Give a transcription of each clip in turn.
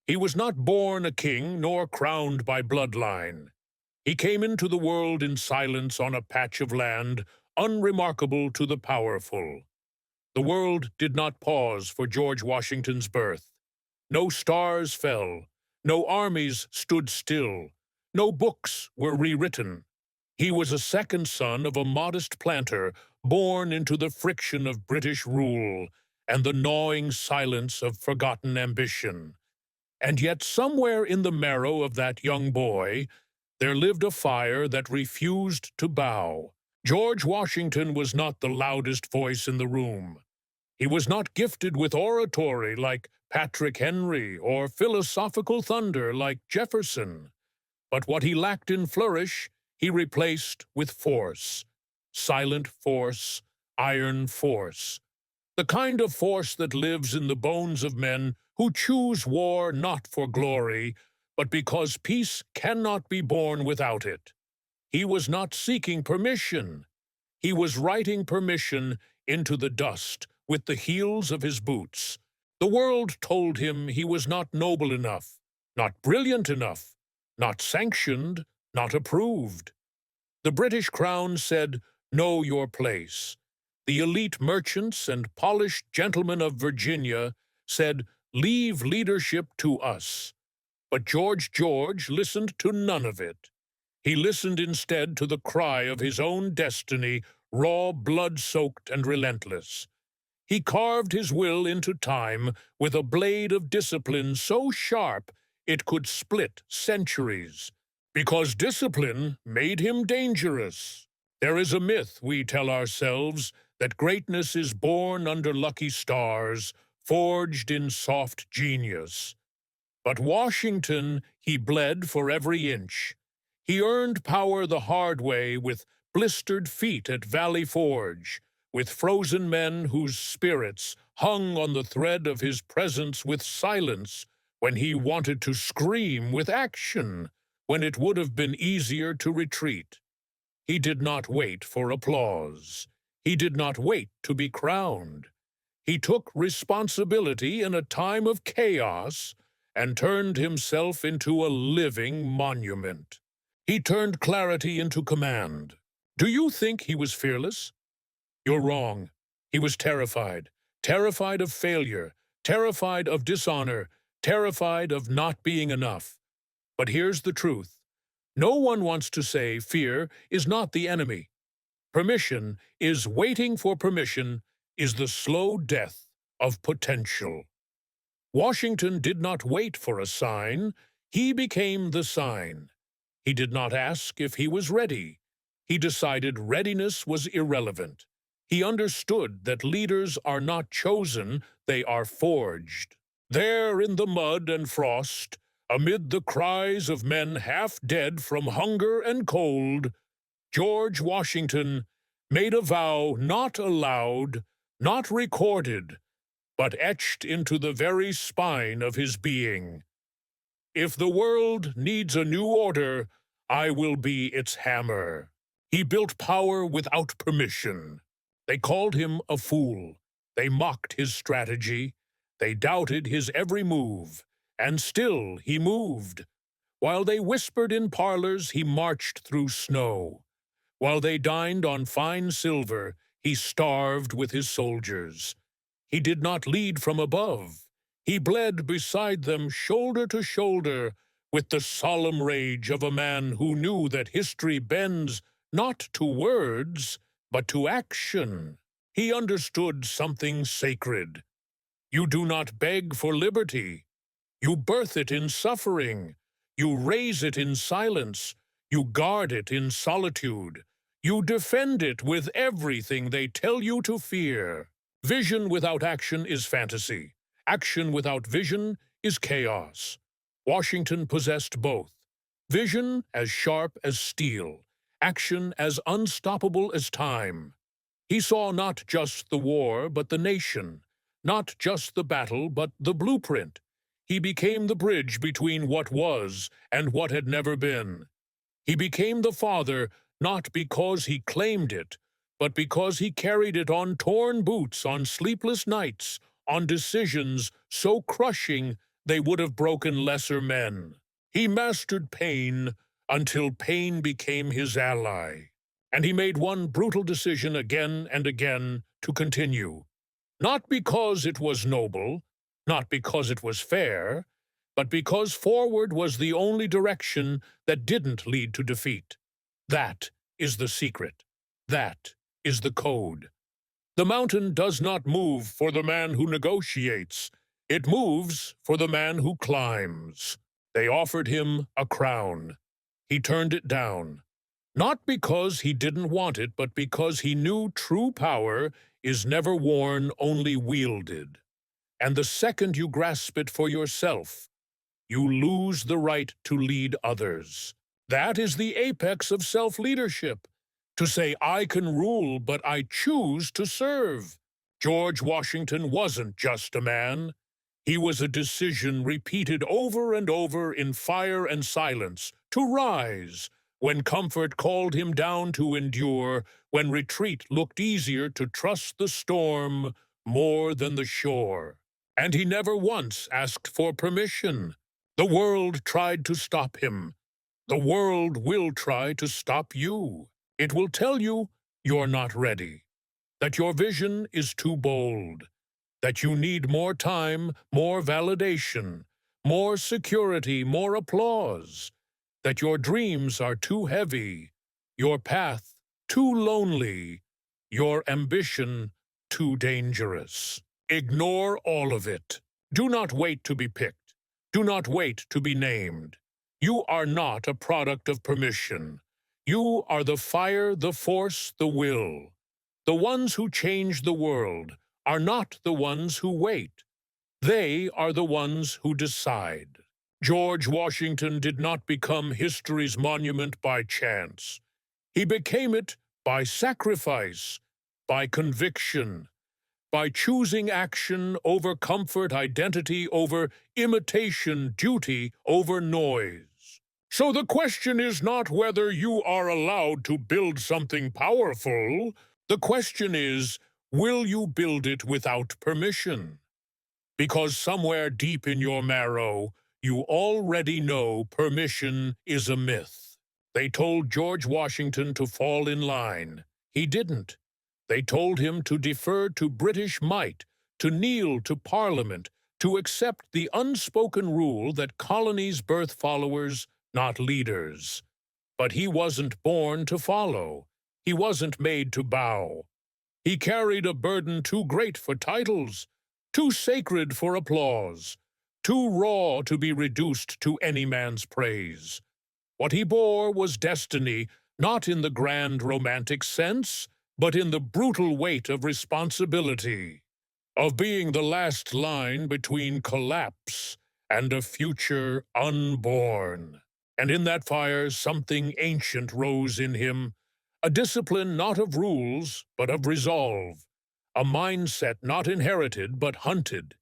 He was not born a king nor crowned by bloodline. He came into the world in silence on a patch of land, unremarkable to the powerful. The world did not pause for George Washington's birth. No stars fell, no armies stood still, no books were rewritten. He was a second son of a modest planter, born into the friction of British rule and the gnawing silence of forgotten ambition. And yet somewhere in the marrow of that young boy, there lived a fire that refused to bow. George Washington was not the loudest voice in the room. He was not gifted with oratory like Patrick Henry or philosophical thunder like Jefferson. But what he lacked in flourish, he replaced with force. Silent force, iron force. The kind of force that lives in the bones of men who choose war not for glory, but because peace cannot be born without it. He was not seeking permission. He was writing permission into the dust with the heels of his boots. The world told him he was not noble enough, not brilliant enough, not sanctioned, not approved. The British Crown said, "Know your place." The elite merchants and polished gentlemen of Virginia said, "Leave leadership to us." But George listened to none of it. He listened instead to the cry of his own destiny, raw, blood-soaked, and relentless. He carved his will into time with a blade of discipline so sharp it could split centuries, because discipline made him dangerous. There is a myth, we tell ourselves, that greatness is born under lucky stars, forged in soft genius. But Washington, he bled for every inch. He earned power the hard way with blistered feet at Valley Forge, with frozen men whose spirits hung on the thread of his presence with silence when he wanted to scream, with action when it would have been easier to retreat. He did not wait for applause. He did not wait to be crowned. He took responsibility in a time of chaos and turned himself into a living monument. He turned clarity into command. Do you think he was fearless? You're wrong. He was terrified. Terrified of failure. Terrified of dishonor. Terrified of not being enough. But here's the truth. No one wants to say fear is not the enemy. Permission is waiting for permission is the slow death of potential. Washington did not wait for a sign. He became the sign. He did not ask if he was ready. He decided readiness was irrelevant. He understood that leaders are not chosen, they are forged. There in the mud and frost, amid the cries of men half dead from hunger and cold, George Washington made a vow not aloud, not recorded, but etched into the very spine of his being. If the world needs a new order, I will be its hammer. He built power without permission. They called him a fool. They mocked his strategy. They doubted his every move. And still he moved. While they whispered in parlors, he marched through snow. While they dined on fine silver, he starved with his soldiers. He did not lead from above. He bled beside them shoulder to shoulder with the solemn rage of a man who knew that history bends not to words, but to action. He understood something sacred. You do not beg for liberty. You birth it in suffering. You raise it in silence. You guard it in solitude. You defend it with everything they tell you to fear. Vision without action is fantasy. Action without vision is chaos. Washington possessed both. Vision as sharp as steel. Action as unstoppable as time. He saw not just the war, but the nation. Not just the battle, but the blueprint. He became the bridge between what was and what had never been. He became the father not because he claimed it, but because he carried it on torn boots, on sleepless nights, on decisions so crushing they would have broken lesser men. He mastered pain until pain became his ally. And he made one brutal decision again and again to continue. Not because it was noble, not because it was fair, but because forward was the only direction that didn't lead to defeat. That is the secret. That is the code. The mountain does not move for the man who negotiates. It moves for the man who climbs. They offered him a crown. He turned it down. Not because he didn't want it, but because he knew true power is never worn, only wielded. And the second you grasp it for yourself, you lose the right to lead others. That is the apex of self-leadership. To say, I can rule, but I choose to serve. George Washington wasn't just a man. He was a decision repeated over and over in fire and silence, to rise, when comfort called him down to endure, when retreat looked easier to trust the storm more than the shore. And he never once asked for permission. The world tried to stop him. The world will try to stop you. It will tell you you're not ready, that your vision is too bold, that you need more time, more validation, more security, more applause, that your dreams are too heavy, your path too lonely, your ambition too dangerous. Ignore all of it. Do not wait to be picked. Do not wait to be named. You are not a product of permission. You are the fire, the force, the will. The ones who change the world are not the ones who wait. They are the ones who decide. George Washington did not become history's monument by chance. He became it by sacrifice, by conviction, by choosing action over comfort, identity over imitation, duty over noise. So the question is not whether you are allowed to build something powerful. The question is, will you build it without permission? Because somewhere deep in your marrow, you already know permission is a myth. They told George Washington to fall in line. He didn't. They told him to defer to British might, to kneel to Parliament, to accept the unspoken rule that colonies birth followers, not leaders. But he wasn't born to follow. He wasn't made to bow. He carried a burden too great for titles, too sacred for applause, too raw to be reduced to any man's praise. What he bore was destiny, not in the grand romantic sense, but in the brutal weight of responsibility, of being the last line between collapse and a future unborn. And in that fire something ancient rose in him, a discipline not of rules, but of resolve, a mindset not inherited, but hunted.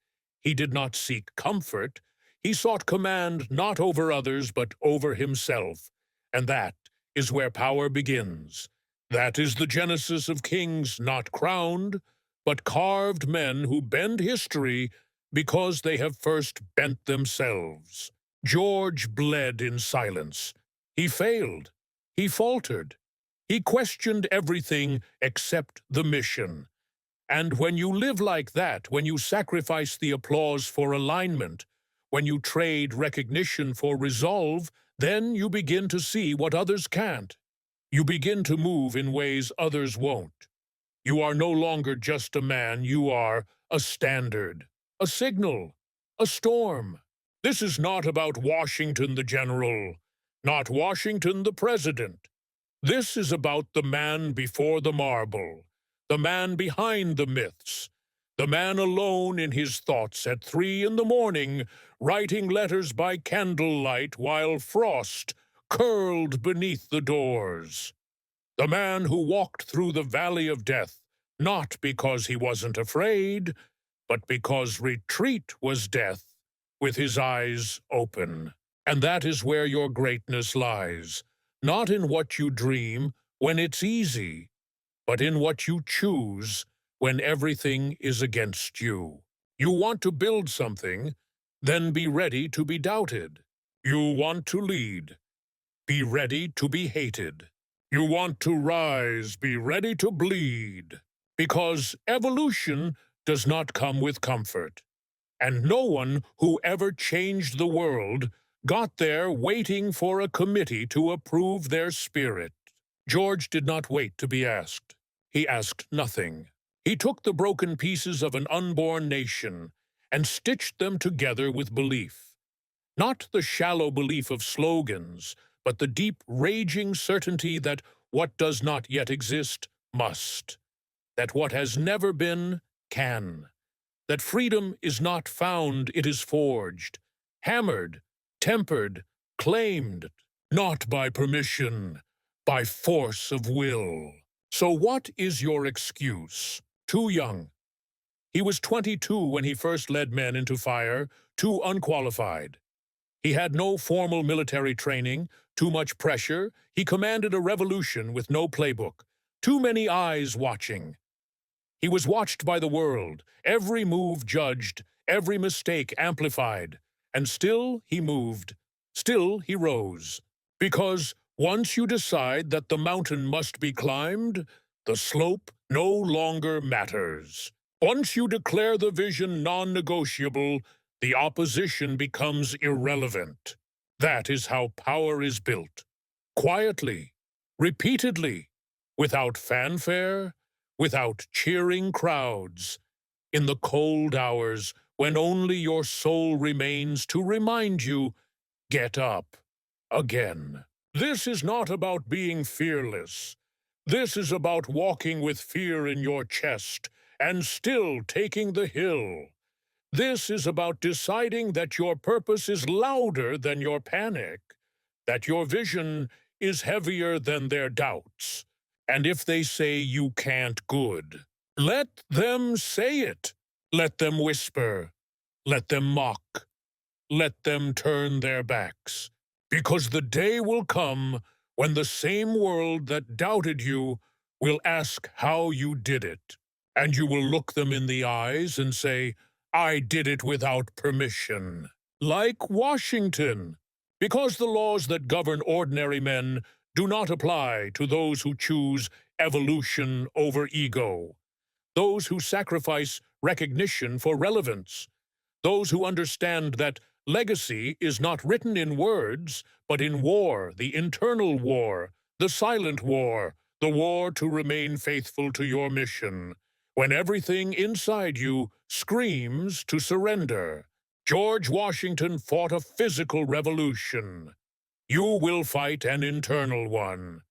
He did not seek comfort. He sought command not over others, but over himself. And that is where power begins. That is the genesis of kings not crowned, but carved men who bend history because they have first bent themselves. George bled in silence. He failed. He faltered. He questioned everything except the mission. And when you live like that, when you sacrifice the applause for alignment, when you trade recognition for resolve, then you begin to see what others can't. You begin to move in ways others won't. You are no longer just a man, you are a standard, a signal, a storm. This is not about Washington the general, not Washington the president. This is about the man before the marble, the man behind the myths, the man alone in his thoughts at 3 in the morning, writing letters by candlelight while frost curled beneath the doors. The man who walked through the valley of death, not because he wasn't afraid, but because retreat was death, with his eyes open. And that is where your greatness lies, not in what you dream when it's easy, but in what you choose when everything is against you. You want to build something, Then be ready to be doubted. You want to lead. Be ready to be hated. You want to rise. Be ready to bleed. Because evolution does not come with comfort. And no one who ever changed the world got there waiting for a committee to approve their spirit. George did not wait to be asked. He asked nothing. He took the broken pieces of an unborn nation and stitched them together with belief. Not the shallow belief of slogans, but the deep, raging certainty that what does not yet exist must. That what has never been can. That freedom is not found, it is forged, hammered, tempered, claimed, not by permission, by force of will. So what is your excuse? Too young. He was 22 when he first led men into fire, too unqualified. He had no formal military training, too much pressure. He commanded a revolution with no playbook, too many eyes watching. He was watched by the world, every move judged, every mistake amplified. And still he moved, still he rose. Because once you decide that the mountain must be climbed, the slope no longer matters. Once you declare the vision non-negotiable, the opposition becomes irrelevant. That is how power is built. Quietly, repeatedly, without fanfare, without cheering crowds, in the cold hours when only your soul remains to remind you, get up again. This is not about being fearless. This is about walking with fear in your chest and still taking the hill. This is about deciding that your purpose is louder than your panic, that your vision is heavier than their doubts. And if they say you can't, good. Let them say it. Let them whisper. Let them mock. Let them turn their backs. Because the day will come when the same world that doubted you will ask how you did it. And you will look them in the eyes and say, I did it without permission. Like Washington. Because the laws that govern ordinary men do not apply to those who choose evolution over ego, those who sacrifice recognition for relevance, those who understand that legacy is not written in words, but in war, the internal war, the silent war, the war to remain faithful to your mission, when everything inside you screams to surrender. George Washington fought a physical revolution. You will fight an internal one.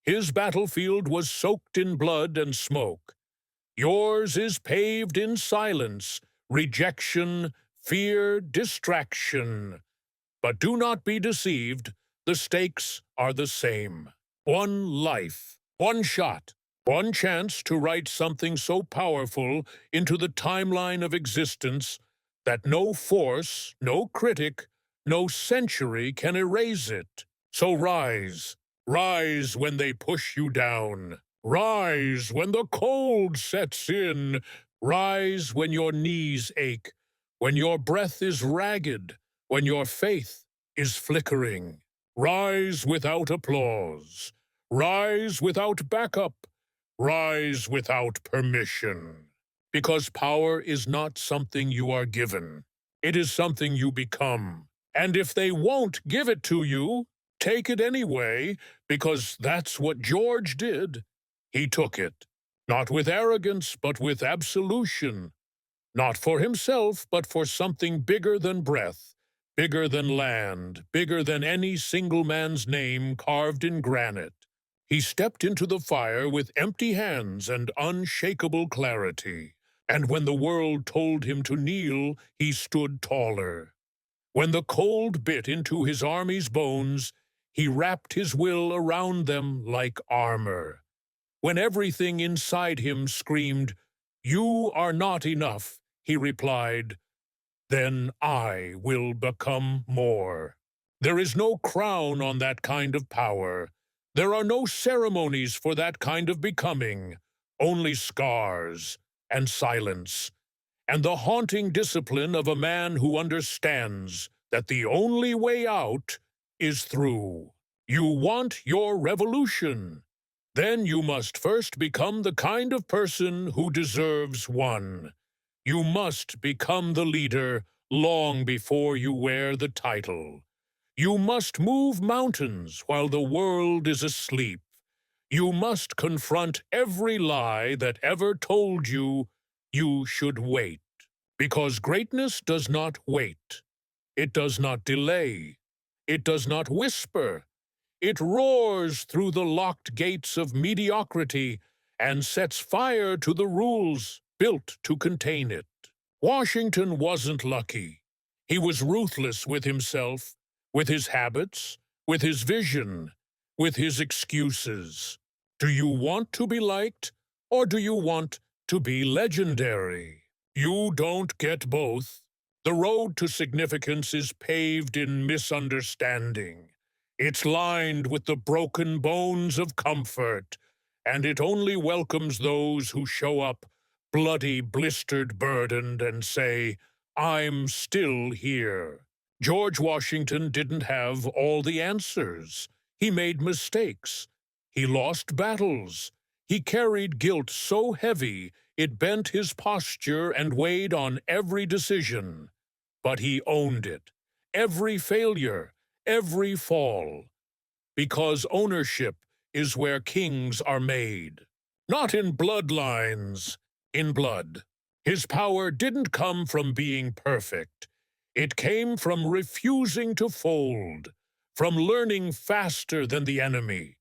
His battlefield was soaked in blood and smoke. Yours is paved in silence, rejection, fear, distraction. But do not be deceived. The stakes are the same. One life, one shot, one chance to write something so powerful into the timeline of existence that no force, no critic, no century can erase it. So rise, rise when they push you down. Rise when the cold sets in. Rise when your knees ache, when your breath is ragged, when your faith is flickering. Rise without applause. Rise without backup. Rise without permission. Because power is not something you are given. It is something you become. And if they won't give it to you, take it anyway, because that's what George did. He took it, not with arrogance, but with absolution. Not for himself, but for something bigger than breath, bigger than land, bigger than any single man's name carved in granite. He stepped into the fire with empty hands and unshakable clarity. And when the world told him to kneel, he stood taller. When the cold bit into his army's bones, he wrapped his will around them like armor. When everything inside him screamed, "You are not enough," he replied, "Then I will become more." There is no crown on that kind of power. There are no ceremonies for that kind of becoming, only scars and silence. and the haunting discipline of a man who understands that the only way out is through. You want your revolution. Then you must first become the kind of person who deserves one. You must become the leader long before you wear the title. You must move mountains while the world is asleep. You must confront every lie that ever told you you should wait. Because greatness does not wait. It does not delay. It does not whisper. It roars through the locked gates of mediocrity and sets fire to the rules built to contain it. Washington wasn't lucky. He was ruthless with himself, with his habits, with his vision, with his excuses. Do you want to be liked, or do you want to be legendary? You don't get both. The road to significance is paved in misunderstanding. It's lined with the broken bones of comfort, and it only welcomes those who show up bloody, blistered, burdened, and say, "I'm still here." George Washington didn't have all the answers. He made mistakes. He lost battles. He carried guilt so heavy it bent his posture and weighed on every decision. But he owned it. Every failure, every fall. Because ownership is where kings are made. Not in bloodlines, in blood. His power didn't come from being perfect. It came from refusing to fold, from learning faster than the enemy,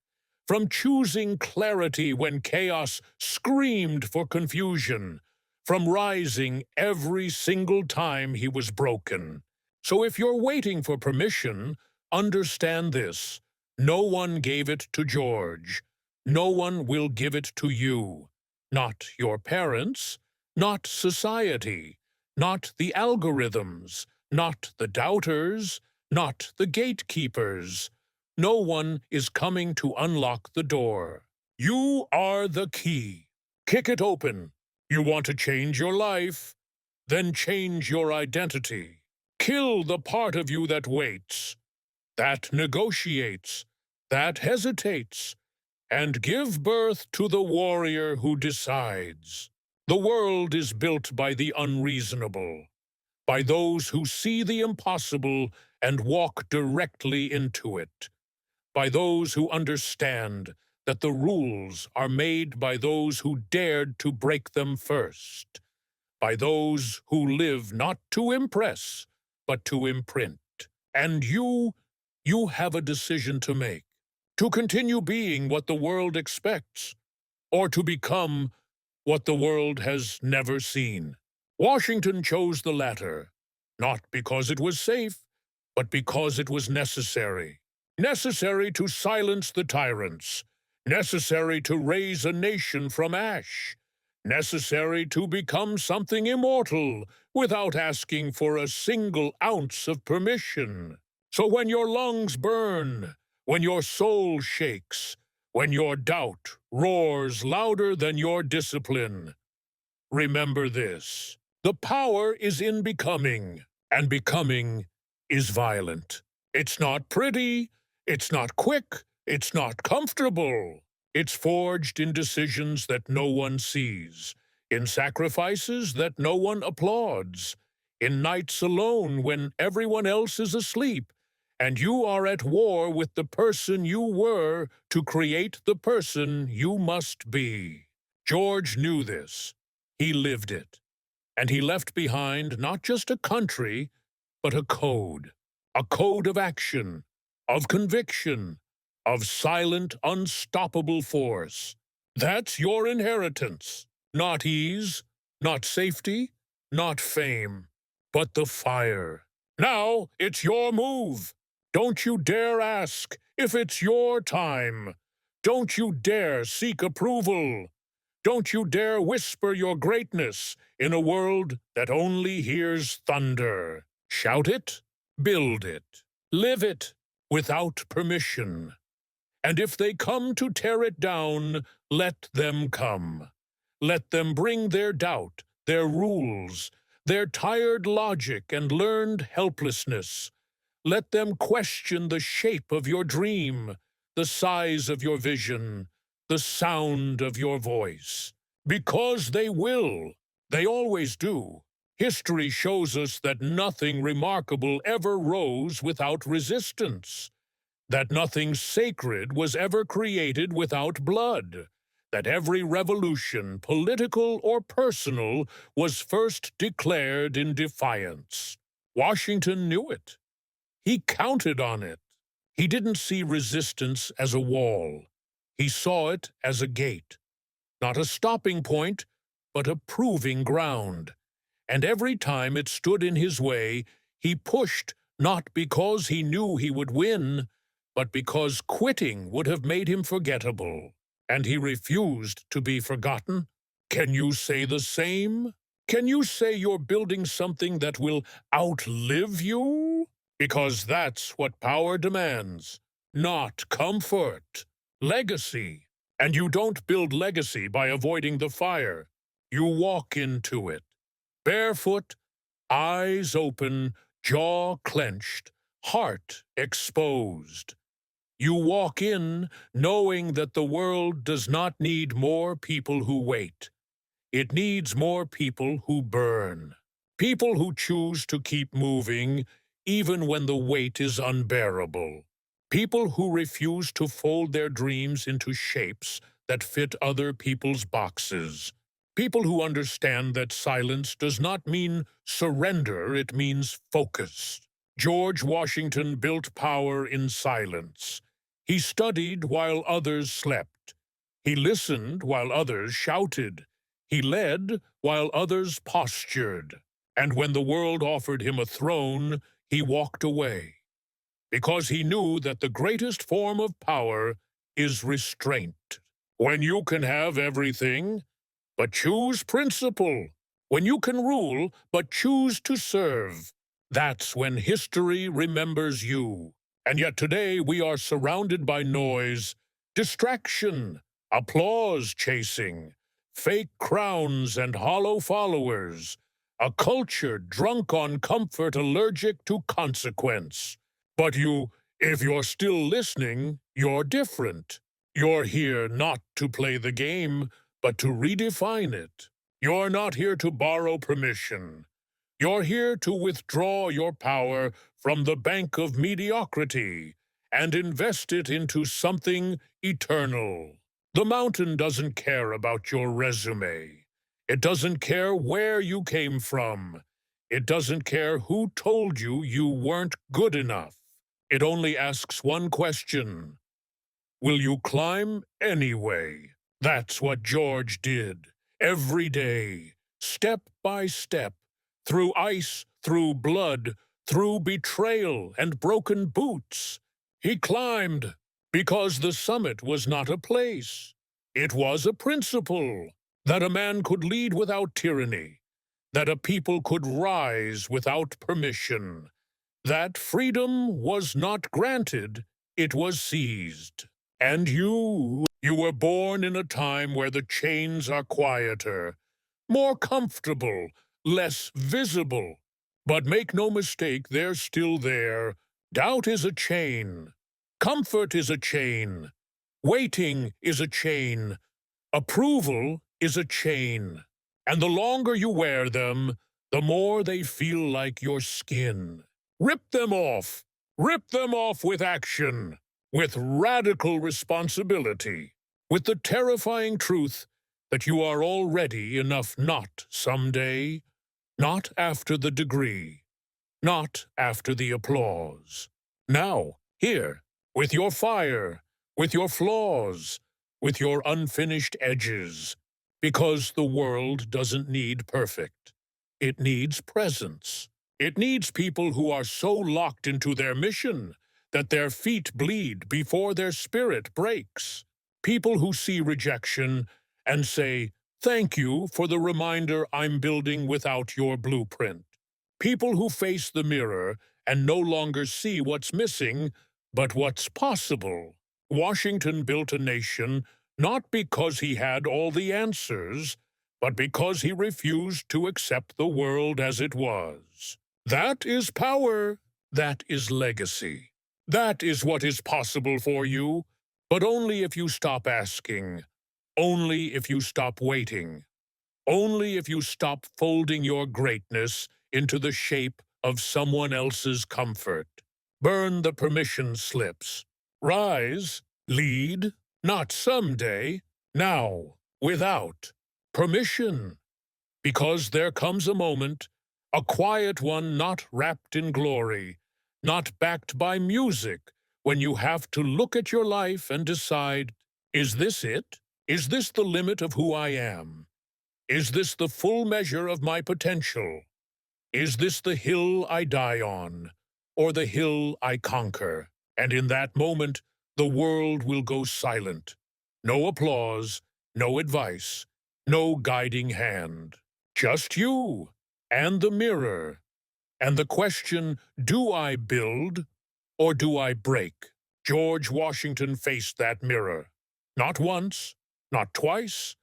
from choosing clarity when chaos screamed for confusion, from rising every single time he was broken. So if you're waiting for permission, understand this. No one gave it to George. No one will give it to you. Not your parents, not society, not the algorithms, not the doubters, not the gatekeepers. No one is coming to unlock the door. You are the key. Kick it open. You want to change your life? Then change your identity. Kill the part of you that waits, that negotiates, that hesitates, and give birth to the warrior who decides. The world is built by the unreasonable, by those who see the impossible and walk directly into it, by those who understand that the rules are made by those who dared to break them first, by those who live not to impress, but to imprint. And you have a decision to make. To continue being what the world expects, or to become what the world has never seen. Washington chose the latter, not because it was safe, but because it was necessary. Necessary to silence the tyrants, necessary to raise a nation from ash, necessary to become something immortal without asking for a single ounce of permission. So when your lungs burn, when your soul shakes, when your doubt roars louder than your discipline, remember this. The power is in becoming, and becoming is violent. It's not pretty, it's not quick, it's not comfortable. It's forged in decisions that no one sees, in sacrifices that no one applauds, in nights alone when everyone else is asleep, and you are at war with the person you were to create the person you must be. George knew this. He lived it. And he left behind not just a country, but a code of action, of conviction, of silent, unstoppable force. That's your inheritance. Not ease, not safety, not fame, but the fire. Now it's your move. Don't you dare ask if it's your time. Don't you dare seek approval. Don't you dare whisper your greatness in a world that only hears thunder. Shout it, build it, live it without permission. And if they come to tear it down, let them come. Let them bring their doubt, their rules, their tired logic and learned helplessness. Let them question the shape of your dream, the size of your vision, the sound of your voice. Because they will. They always do. History shows us that nothing remarkable ever rose without resistance, that nothing sacred was ever created without blood, that every revolution, political or personal, was first declared in defiance. Washington knew it. He counted on it. He didn't see resistance as a wall. He saw it as a gate, not a stopping point, but a proving ground. And every time it stood in his way, he pushed not because he knew he would win, but because quitting would have made him forgettable. And he refused to be forgotten. Can you say the same? Can you say you're building something that will outlive you? Because that's what power demands, not comfort. Legacy. And you don't build legacy by avoiding the fire. You walk into it. Barefoot, eyes open, jaw clenched, heart exposed. You walk in knowing that the world does not need more people who wait. It needs more people who burn. People who choose to keep moving even when the weight is unbearable. People who refuse to fold their dreams into shapes that fit other people's boxes. People who understand that silence does not mean surrender, it means focus. George Washington built power in silence. He studied while others slept. He listened while others shouted. He led while others postured. And when the world offered him a throne, he walked away. Because he knew that the greatest form of power is restraint. When you can have everything, but choose principle. When you can rule, but choose to serve. That's when history remembers you. And yet today we are surrounded by noise, distraction, applause chasing, fake crowns and hollow followers, a culture drunk on comfort, allergic to consequence. But if you're still listening, you're different. You're here not to play the game, but to redefine it. You're not here to borrow permission. You're here to withdraw your power from the bank of mediocrity and invest it into something eternal. The mountain doesn't care about your resume. It doesn't care where you came from. It doesn't care who told you you weren't good enough. It only asks one question. Will you climb anyway? That's what George did. Every day, step by step, through ice, through blood, through betrayal and broken boots. He climbed because the summit was not a place. It was a principle that a man could lead without tyranny, that a people could rise without permission, that freedom was not granted, it was seized. And you were born in a time where the chains are quieter, more comfortable, less visible. But make no mistake, they're still there. Doubt is a chain. Comfort is a chain. Waiting is a chain. Approval is a chain. And the longer you wear them, the more they feel like your skin. Rip them off. Rip them off with action, with radical responsibility, with the terrifying truth that you are already enough not someday, not after the degree, not after the applause. Now, here, with your fire, with your flaws, with your unfinished edges, because the world doesn't need perfect. It needs presence. It needs people who are so locked into their mission that their feet bleed before their spirit breaks. People who see rejection and say, "Thank you for the reminder I'm building without your blueprint." People who face the mirror and no longer see what's missing, but what's possible. Washington built a nation not because he had all the answers, but because he refused to accept the world as it was. That is power. That is legacy. That is what is possible for you, but only if you stop asking, only if you stop waiting, only if you stop folding your greatness into the shape of someone else's comfort. Burn the permission slips. Rise, lead, not someday, now, without permission. Because there comes a moment, a quiet one not wrapped in glory, not backed by music, when you have to look at your life and decide, is this it? Is this the limit of who I am? Is this the full measure of my potential? Is this the hill I die on, or the hill I conquer? And in that moment, the world will go silent. No applause, no advice, no guiding hand. Just you, and the mirror, and the question, do I build, or do I break? George Washington faced that mirror. Not once, not twice,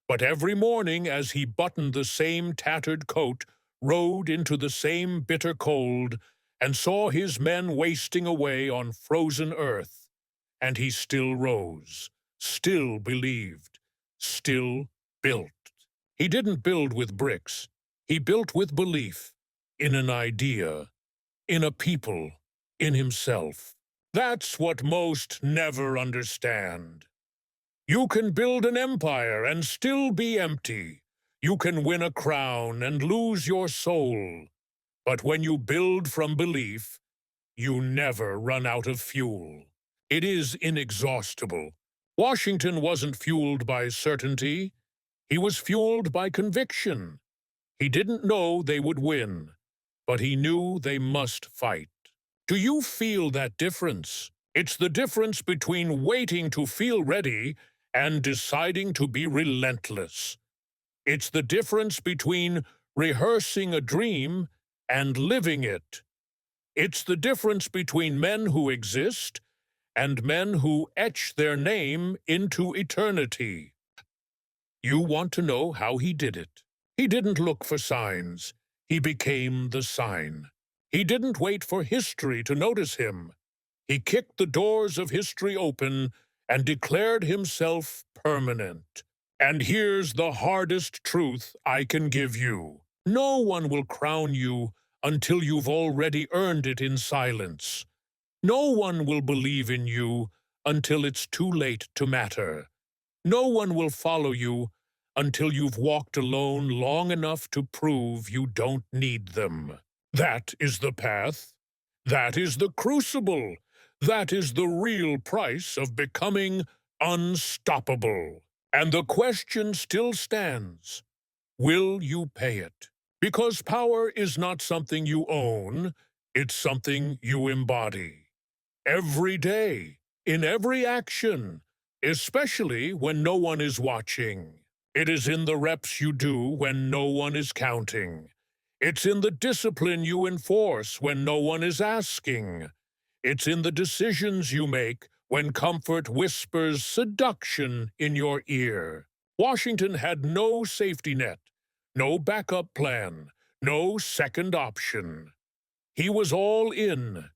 but every morning as he buttoned the same tattered coat, rode into the same bitter cold, and saw his men wasting away on frozen earth. And he still rose, still believed, still built. He didn't build with bricks. He built with belief, in an idea, in a people, in himself. That's what most never understand. You can build an empire and still be empty. You can win a crown and lose your soul. But when you build from belief, you never run out of fuel. It is inexhaustible. Washington wasn't fueled by certainty. He was fueled by conviction. He didn't know they would win, but he knew they must fight. Do you feel that difference? It's the difference between waiting to feel ready and deciding to be relentless. It's the difference between rehearsing a dream and living it. It's the difference between men who exist and men who etch their name into eternity. You want to know how he did it. He didn't look for signs. He became the sign. He didn't wait for history to notice him. He kicked the doors of history open and declared himself permanent. And here's the hardest truth I can give you. No one will crown you until you've already earned it in silence. No one will believe in you until it's too late to matter. No one will follow you until you've walked alone long enough to prove you don't need them. That is the path. That is the crucible. That is the real price of becoming unstoppable. And the question still stands. Will you pay it? Because power is not something you own, it's something you embody. Every day, in every action, especially when no one is watching. It is in the reps you do when no one is counting. It's in the discipline you enforce when no one is asking. It's in the decisions you make when comfort whispers seduction in your ear. Washington had no safety net, no backup plan, no second option. He was all in,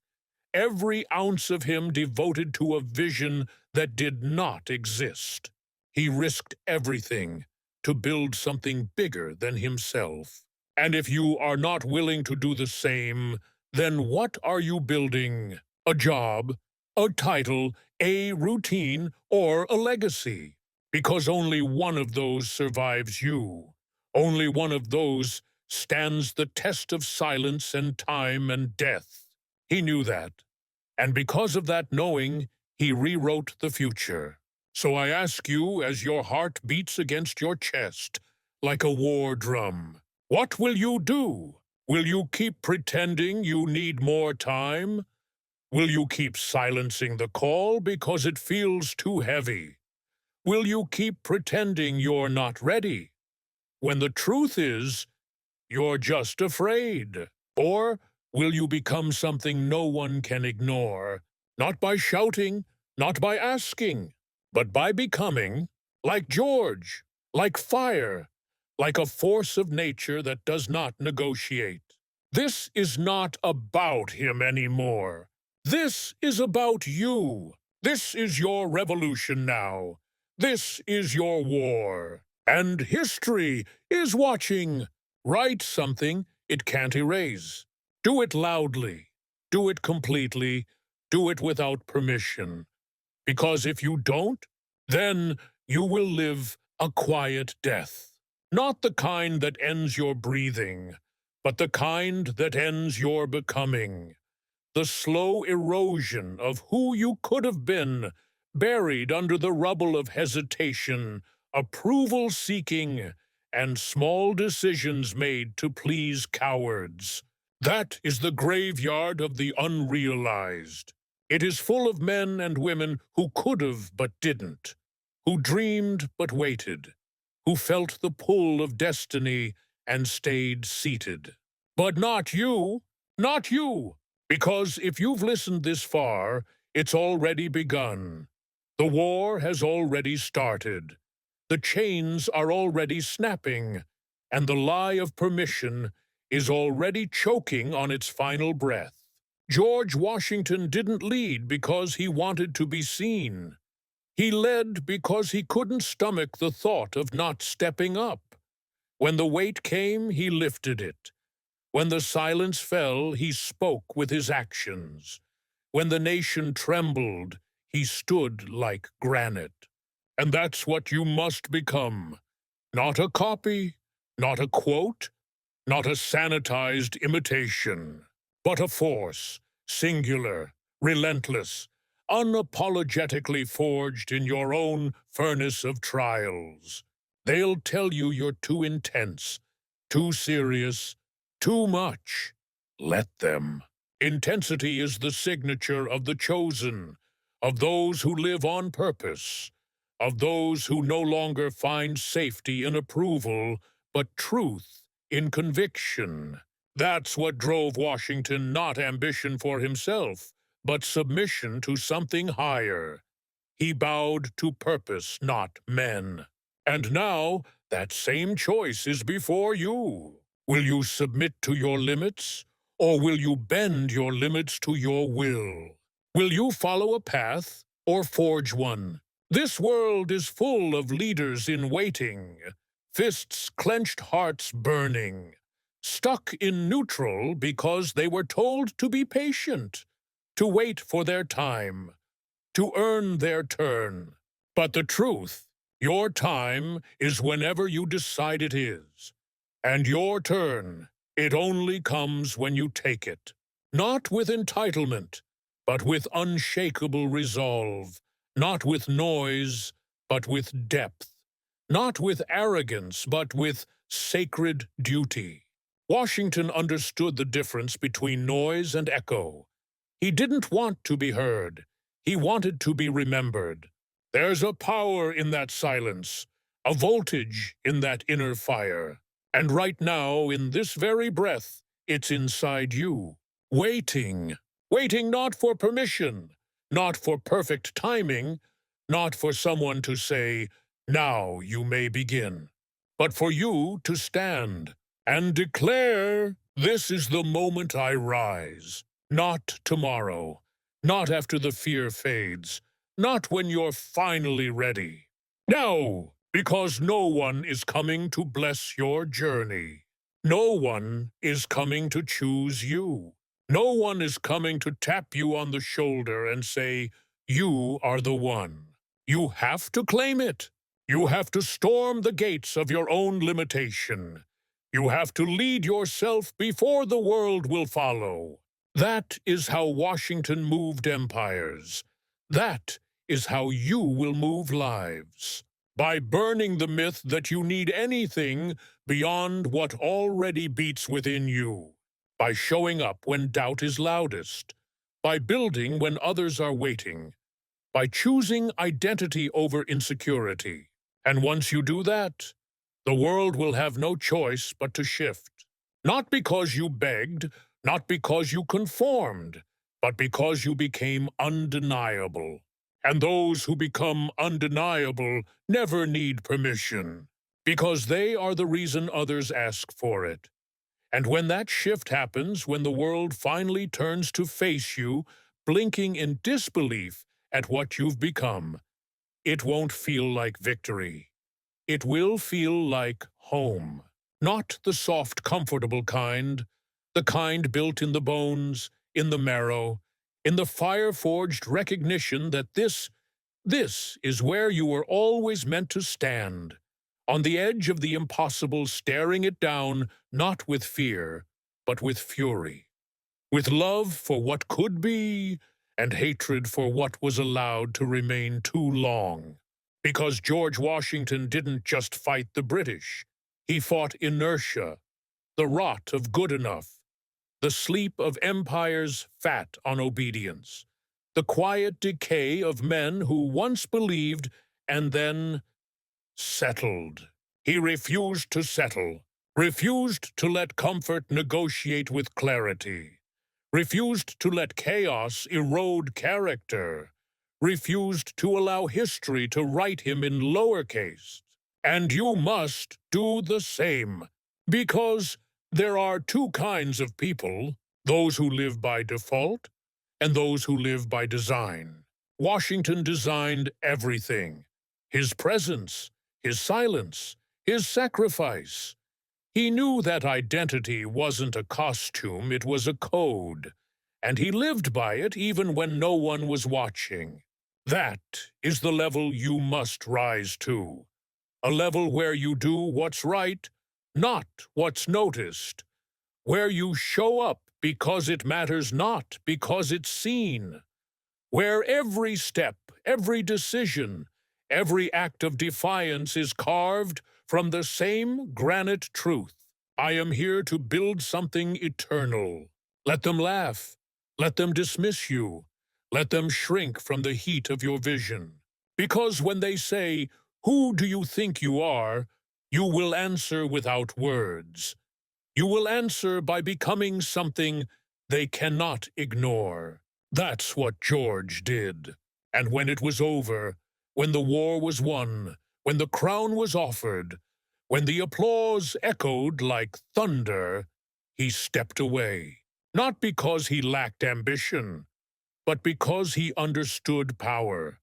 every ounce of him devoted to a vision that did not exist. He risked everything to build something bigger than himself. And if you are not willing to do the same, then what are you building? A job, a title, a routine, or a legacy? Because only one of those survives you. Only one of those stands the test of silence and time and death. He knew that. And because of that knowing, he rewrote the future. So I ask you, as your heart beats against your chest, like a war drum, what will you do? Will you keep pretending you need more time? Will you keep silencing the call because it feels too heavy? Will you keep pretending you're not ready, when the truth is, you're just afraid? Or will you become something no one can ignore, not by shouting, not by asking, but by becoming, like George, like fire, like a force of nature that does not negotiate. This is not about him anymore. This is about you. This is your revolution now. This is your war. And history is watching. Write something it can't erase. Do it loudly. Do it completely. Do it without permission. Because if you don't, then you will live a quiet death. Not the kind that ends your breathing, but the kind that ends your becoming. The slow erosion of who you could have been, buried under the rubble of hesitation, approval-seeking, and small decisions made to please cowards. That is the graveyard of the unrealized. It is full of men and women who could have but didn't, who dreamed but waited, who felt the pull of destiny and stayed seated. But not you, not you, because if you've listened this far, it's already begun. The war has already started. The chains are already snapping, and the lie of permission is already choking on its final breath. George Washington didn't lead because he wanted to be seen. He led because he couldn't stomach the thought of not stepping up. When the weight came, he lifted it. When the silence fell, he spoke with his actions. When the nation trembled, he stood like granite. And that's what you must become. Not a copy, not a quote, not a sanitized imitation, but a force, singular, relentless, unapologetically forged in your own furnace of trials. They'll tell you you're too intense, too serious, too much. Let them. Intensity is the signature of the chosen, of those who live on purpose, of those who no longer find safety in approval, but truth in conviction. That's what drove Washington, not ambition for himself, but submission to something higher. He bowed to purpose, not men. And now, that same choice is before you. Will you submit to your limits, or will you bend your limits to your will? Will you follow a path, or forge one? This world is full of leaders in waiting, fists clenched, hearts burning, stuck in neutral because they were told to be patient, to wait for their time, to earn their turn. But the truth, your time is whenever you decide it is. And your turn, it only comes when you take it. Not with entitlement, but with unshakable resolve. Not with noise, but with depth. Not with arrogance, but with sacred duty. Washington understood the difference between noise and echo. He didn't want to be heard. He wanted to be remembered. There's a power in that silence, a voltage in that inner fire. And right now, in this very breath, it's inside you. Waiting. Waiting not for permission, not for perfect timing, not for someone to say, "Now you may begin," but for you to stand and declare, "This is the moment I rise." Not tomorrow, not after the fear fades, not when you're finally ready. Now, because no one is coming to bless your journey. No one is coming to choose you. No one is coming to tap you on the shoulder and say, "You are the one." You have to claim it. You have to storm the gates of your own limitation. You have to lead yourself before the world will follow. That is how Washington moved empires. That is how you will move lives. By burning the myth that you need anything beyond what already beats within you. By showing up when doubt is loudest. By building when others are waiting. By choosing identity over insecurity. And once you do that, the world will have no choice but to shift. Not because you begged, not because you conformed, but because you became undeniable. And those who become undeniable never need permission. because they are the reason others ask for it. And when that shift happens, when the world finally turns to face you, blinking in disbelief at what you've become, it won't feel like victory. It will feel like home. Not the soft, comfortable kind, the kind built in the bones, in the marrow, in the fire-forged recognition that this is where you were always meant to stand, on the edge of the impossible, staring it down, not with fear, but with fury, with love for what could be, and hatred for what was allowed to remain too long. Because George Washington didn't just fight the British. He fought inertia, the rot of good enough, the sleep of empires fat on obedience, the quiet decay of men who once believed and then settled. He refused to settle, refused to let comfort negotiate with clarity, refused to let chaos erode character, refused to allow history to write him in lowercase. And you must do the same, because there are two kinds of people, those who live by default and those who live by design. Washington designed everything: his presence, his silence, his sacrifice. He knew that identity wasn't a costume, it was a code, and he lived by it even when no one was watching. That is the level you must rise to. A level where you do what's right, not what's noticed. Where you show up because it matters, not because it's seen. Where every step, every decision, every act of defiance is carved from the same granite truth. I am here to build something eternal. Let them laugh. Let them dismiss you. Let them shrink from the heat of your vision. Because when they say, "Who do you think you are?" you will answer without words. You will answer by becoming something they cannot ignore. That's what George did. And when it was over, when the war was won, when the crown was offered, when the applause echoed like thunder, he stepped away. Not because he lacked ambition, but because he understood power.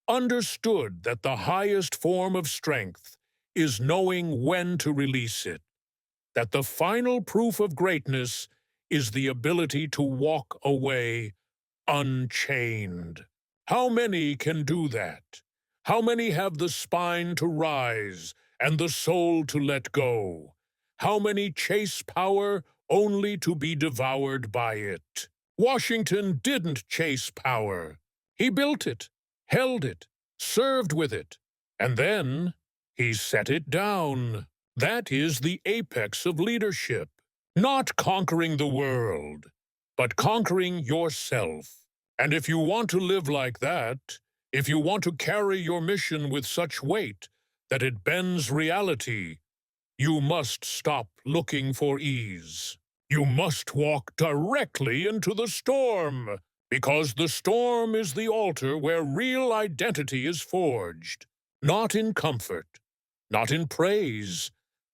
Understood that the highest form of strength is knowing when to release it. That the final proof of greatness is the ability to walk away unchained. How many can do that? How many have the spine to rise and the soul to let go? How many chase power only to be devoured by it? Washington didn't chase power. He built it, held it, served with it, and then he set it down. That is the apex of leadership. Not conquering the world, but conquering yourself. And if you want to live like that, if you want to carry your mission with such weight that it bends reality, you must stop looking for ease. You must walk directly into the storm, because the storm is the altar where real identity is forged, not in comfort, not in praise,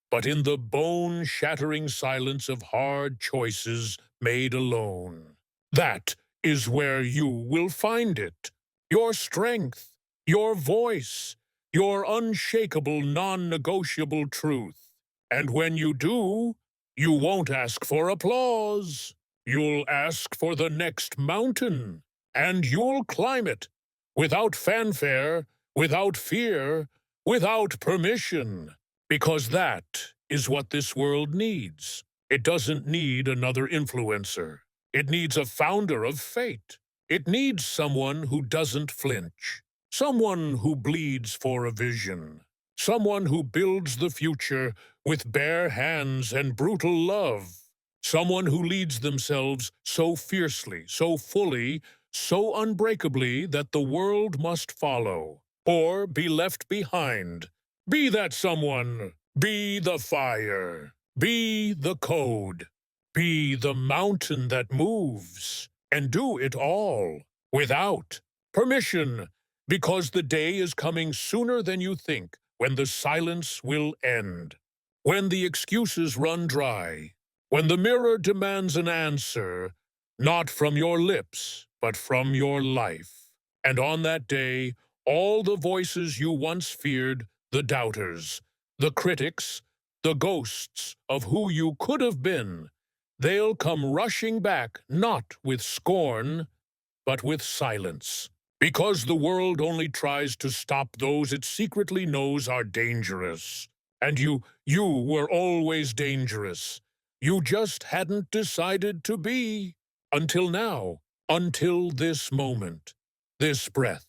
but in the bone-shattering silence of hard choices made alone. That is where you will find it. Your strength, your voice, your unshakable, non-negotiable truth. And when you do, you won't ask for applause. You'll ask for the next mountain, and you'll climb it, without fanfare, without fear, without permission. Because that is what this world needs. It doesn't need another influencer. It needs a founder of fate. It needs someone who doesn't flinch. Someone who bleeds for a vision. Someone who builds the future with bare hands and brutal love. Someone who leads themselves so fiercely, so fully, so unbreakably that the world must follow, or be left behind. Be that someone. Be the fire. Be the code. Be the mountain that moves. And do it all without permission, because the day is coming sooner than you think when the silence will end, when the excuses run dry, when the mirror demands an answer, not from your lips, but from your life. And on that day, all the voices you once feared, the doubters, the critics, the ghosts of who you could have been, they'll come rushing back, not with scorn, but with silence. Because the world only tries to stop those it secretly knows are dangerous. And you were always dangerous. You just hadn't decided to be. Until now. Until this moment. This breath.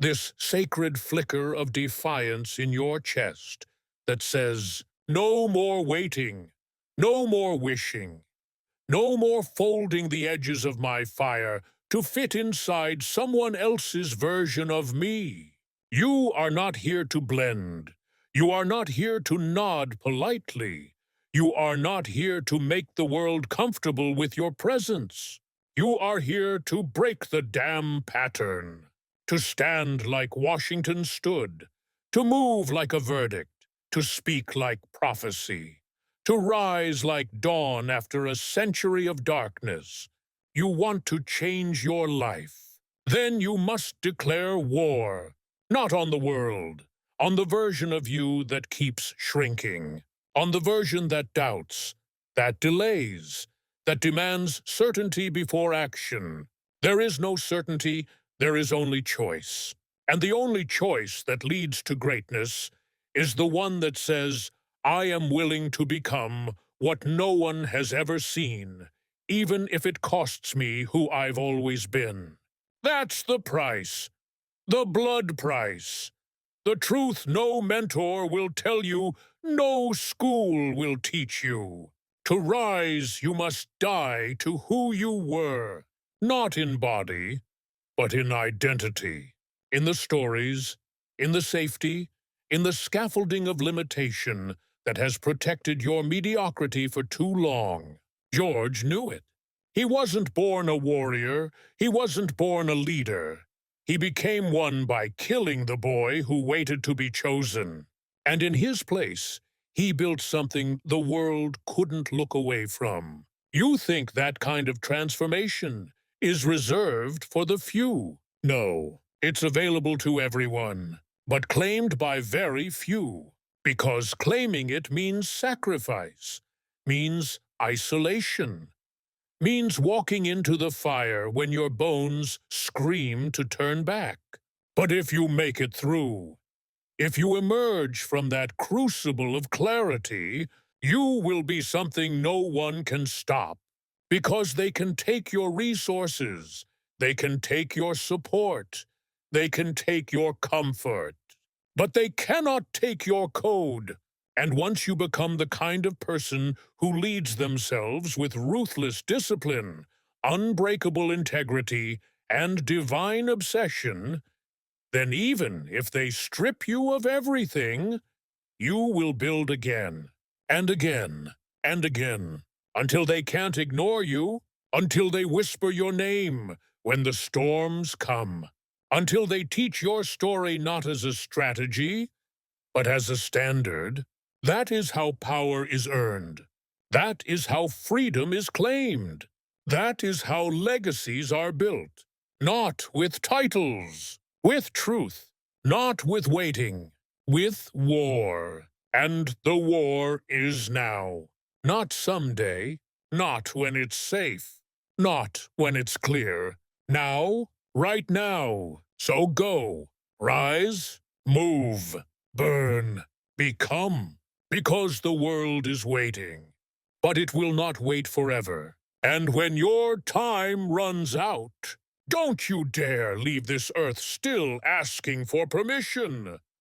This sacred flicker of defiance in your chest that says, no more waiting. No more wishing. No more folding the edges of my fire to fit inside someone else's version of me. You are not here to blend. You are not here to nod politely. You are not here to make the world comfortable with your presence. You are here to break the damn pattern, to stand like Washington stood, to move like a verdict, to speak like prophecy, to rise like dawn after a century of darkness. You want to change your life. Then you must declare war, not on the world, on the version of you that keeps shrinking, on the version that doubts, that delays, that demands certainty before action. There is no certainty, there is only choice. And the only choice that leads to greatness is the one that says, I am willing to become what no one has ever seen, even if it costs me who I've always been. That's the price. The blood price. The truth no mentor will tell you, no school will teach you. To rise, you must die to who you were, not in body, but in identity. In the stories, in the safety, in the scaffolding of limitation that has protected your mediocrity for too long. George knew it. He wasn't born a warrior. He wasn't born a leader. He became one by killing the boy who waited to be chosen. And in his place, he built something the world couldn't look away from. You think that kind of transformation is reserved for the few. No, it's available to everyone, but claimed by very few. Because claiming it means sacrifice, means isolation, means walking into the fire when your bones scream to turn back. But if you make it through, if you emerge from that crucible of clarity, you will be something no one can stop. Because they can take your resources, they can take your support, they can take your comfort. But they cannot take your code. And once you become the kind of person who leads themselves with ruthless discipline, unbreakable integrity, and divine obsession, then even if they strip you of everything, you will build again, and again, and again, until they can't ignore you, until they whisper your name when the storms come, until they teach your story not as a strategy, but as a standard. That is how power is earned. That is how freedom is claimed. That is how legacies are built. Not with titles, with truth, not with waiting, with war. And the war is now. Not someday, not when it's safe, not when it's clear. Now, right now. So go, rise, move, burn, become, because the world is waiting. But it will not wait forever. And when your time runs out, don't you dare leave this earth still asking for permission.